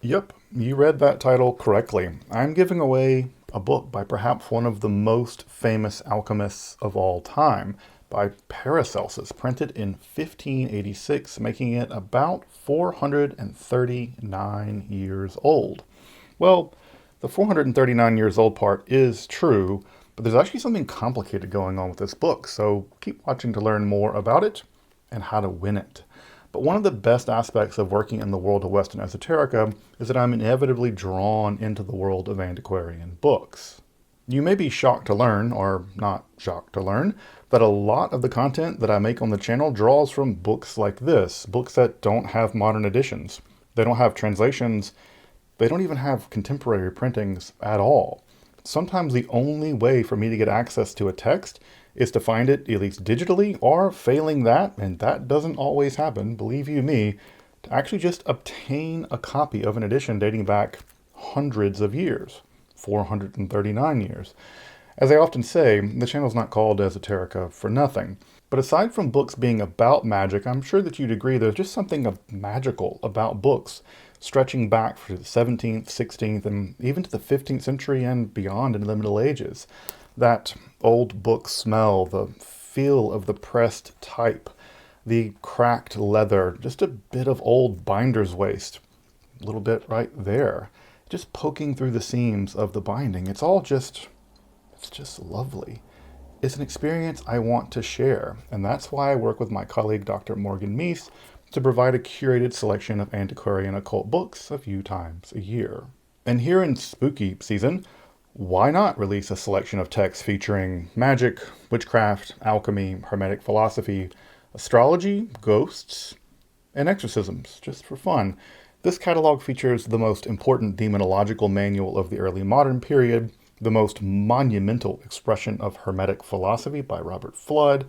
Yep, you read that title correctly. I'm giving away a book by perhaps one of the most famous alchemists of all time, by Paracelsus, printed in 1586, making it about 439 years old. Well, the 439 years old part is true, but there's actually something complicated going on with this book, so keep watching to learn more about it and how to win it. But one of the best aspects of working in the world of Western esoterica is that I'm inevitably drawn into the world of antiquarian books. You may be shocked to learn, or not shocked to learn, that a lot of the content that I make on the channel draws from books like this, books that don't have modern editions. They don't have translations. They don't even have contemporary printings at all. Sometimes the only way for me to get access to a text is to find it at least digitally, or failing that, and that doesn't always happen, believe you me, to actually just obtain a copy of an edition dating back hundreds of years, 439 years. As I often say, the channel's not called Esoterica for nothing. But aside from books being about magic, I'm sure that you'd agree there's just something magical about books, stretching back to the 17th, 16th, and even to the 15th century and beyond in the Middle Ages. That old book smell, the feel of the pressed type, the cracked leather, just a bit of old binder's waste, a little bit right there, just poking through the seams of the binding. It's just lovely. It's an experience I want to share, and that's why I work with my colleague Dr. Morgan Meese to provide a curated selection of antiquarian occult books a few times a year. And here in spooky season, why not release a selection of texts featuring magic, witchcraft, alchemy, hermetic philosophy, astrology, ghosts, and exorcisms, just for fun. This catalog features the most important demonological manual of the early modern period, the most monumental expression of hermetic philosophy by Robert Flood,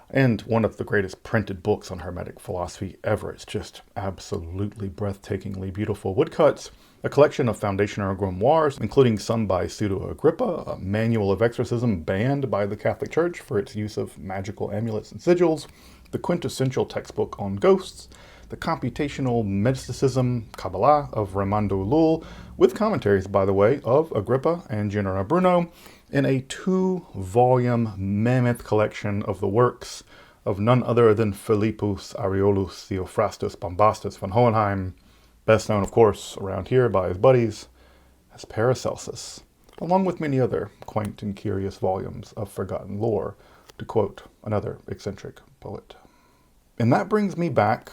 and one of the greatest printed books on hermetic philosophy ever. It's just absolutely breathtakingly beautiful woodcuts, a collection of foundational grimoires, including some by Pseudo-Agrippa, a manual of exorcism banned by the Catholic Church for its use of magical amulets and sigils, the quintessential textbook on ghosts, the computational mysticism Kabbalah of Raimondo Lull, with commentaries, by the way, of Agrippa and General Bruno, in a 2-volume mammoth collection of the works of none other than Philippus Ariolus Theophrastus Bombastus von Hohenheim, best known, of course, around here by his buddies as Paracelsus, along with many other quaint and curious volumes of forgotten lore, to quote another eccentric poet. And that brings me back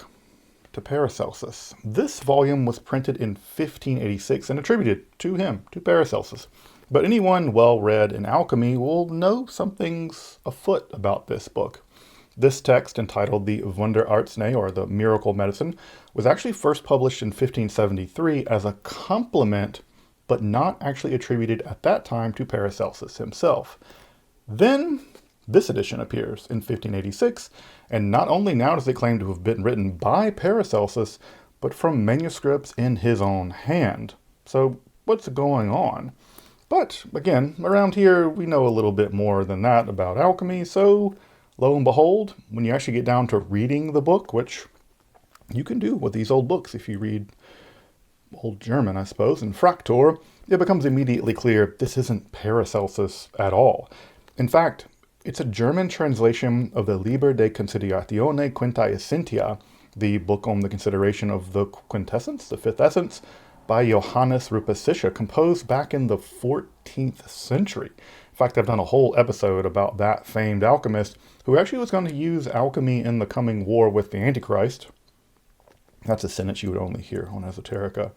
to Paracelsus. This volume was printed in 1586 and attributed to him, to Paracelsus. But anyone well-read in alchemy will know something's afoot about this book. This text, entitled the Wunderarznei, or the Miracle Medicine, was actually first published in 1573 as a complement, but not actually attributed at that time to Paracelsus himself. Then this edition appears in 1586, and not only now does it claim to have been written by Paracelsus, but from manuscripts in his own hand. So what's going on? But again, around here we know a little bit more than that about alchemy, so lo and behold, when you actually get down to reading the book, which you can do with these old books if you read Old German, I suppose, and Fraktur, it becomes immediately clear this isn't Paracelsus at all. In fact, it's a German translation of the Liber de Consideratione Quinta Essentia, the book on the consideration of the quintessence, the fifth essence, by Johannes Rupesische, composed back in the 14th century. In fact, I've done a whole episode about that famed alchemist who actually was going to use alchemy in the coming war with the Antichrist. That's a sentence you would only hear on Esoterica,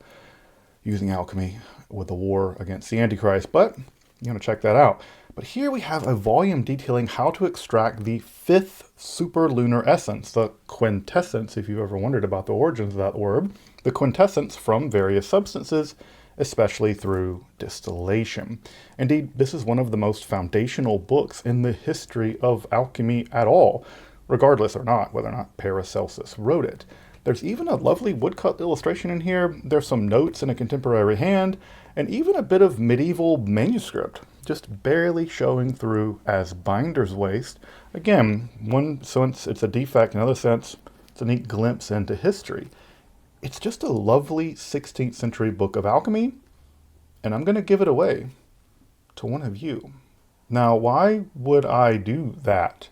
using alchemy with the war against the Antichrist, but you want to check that out. But here we have a volume detailing how to extract the fifth superlunar essence, the quintessence, if you've ever wondered about the origins of that word, the quintessence from various substances, especially through distillation. Indeed, this is one of the most foundational books in the history of alchemy at all, regardless or not whether or not Paracelsus wrote it. There's even a lovely woodcut illustration in here. There's some notes in a contemporary hand, and even a bit of medieval manuscript, just barely showing through as binder's waste. Again, one sense it's a defect, in another sense it's a neat glimpse into history. It's just a lovely 16th century book of alchemy, and I'm going to give it away to one of you. Now, why would I do that?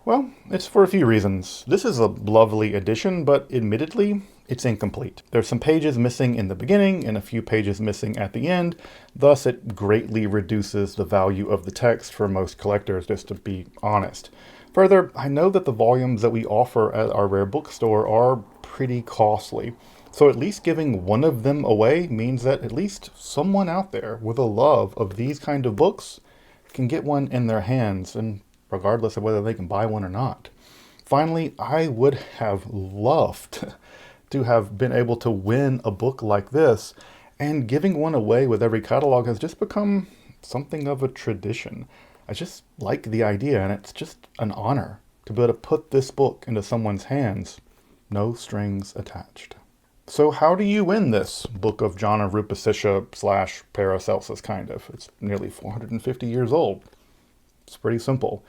Well, it's for a few reasons. This is a lovely edition, but admittedly, it's incomplete. There's some pages missing in the beginning and a few pages missing at the end, thus it greatly reduces the value of the text for most collectors, just to be honest. Further, I know that the volumes that we offer at our rare bookstore are pretty costly, so at least giving one of them away means that at least someone out there with a love of these kind of books can get one in their hands, and regardless of whether they can buy one or not. Finally, I would have loved to have been able to win a book like this, and giving one away with every catalog has just become something of a tradition. I just like the idea, and it's just an honor to be able to put this book into someone's hands, no strings attached. So how do you win this Book of Jana Rupasisha / Paracelsus, kind of? It's nearly 450 years old. It's pretty simple.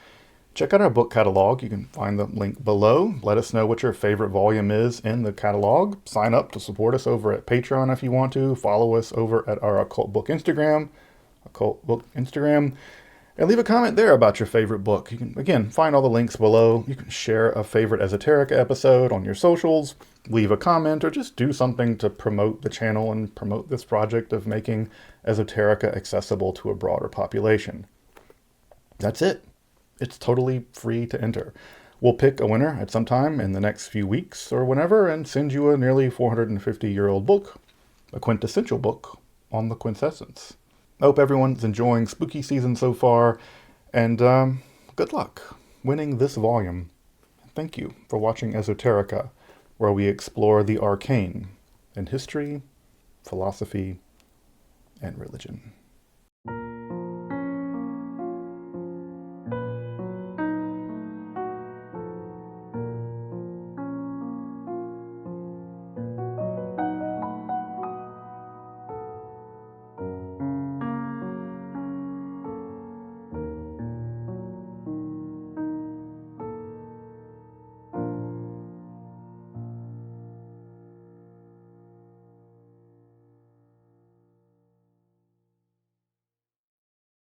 Check out our book catalog. You can find the link below. Let us know what your favorite volume is in the catalog. Sign up to support us over at Patreon if you want to. Follow us over at our Occult Book Instagram, and leave a comment there about your favorite book. You can, again, find all the links below. You can share a favorite esoteric episode on your socials, leave a comment, or just do something to promote the channel and promote this project of making esoterica accessible to a broader population. That's it. It's totally free to enter. We'll pick a winner at some time in the next few weeks or whenever and send you a nearly 450-year-old book, a quintessential book on the quintessence. I hope everyone's enjoying spooky season so far, and good luck winning this volume. Thank you for watching Esoterica, where we explore the arcane in history, philosophy, and religion.